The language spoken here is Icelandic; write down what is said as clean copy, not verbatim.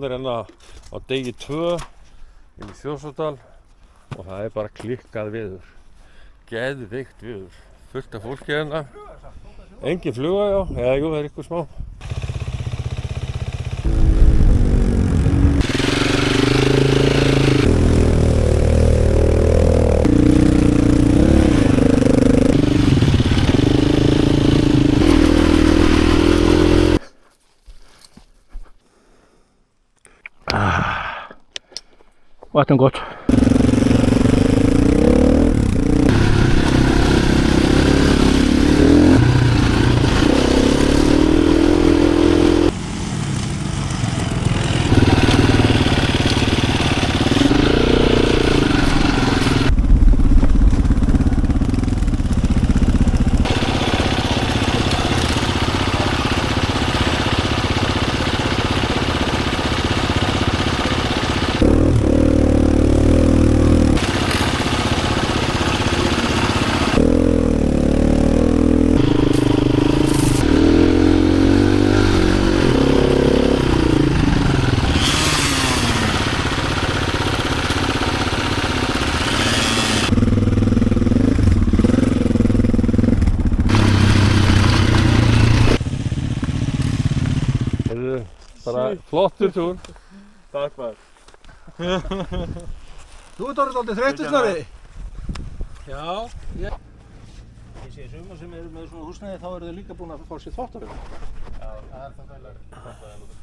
komnir hérna á degi 2 inn í Þjórsárdal og það er bara klikkað viður. Geðveikt viður. Fullt af fólki hérna. Engin fluga, já. Eða jú, það er ykkur smá. Vatn gott. Bara flottur túr. Takk maður. Þú ert orðið aldrei þreyttur, Snorri? Já, ég sé sumar sem eru með svona húsnæði, þá eru þau líka búin að fá sér þvottavél. Já, það er það vel.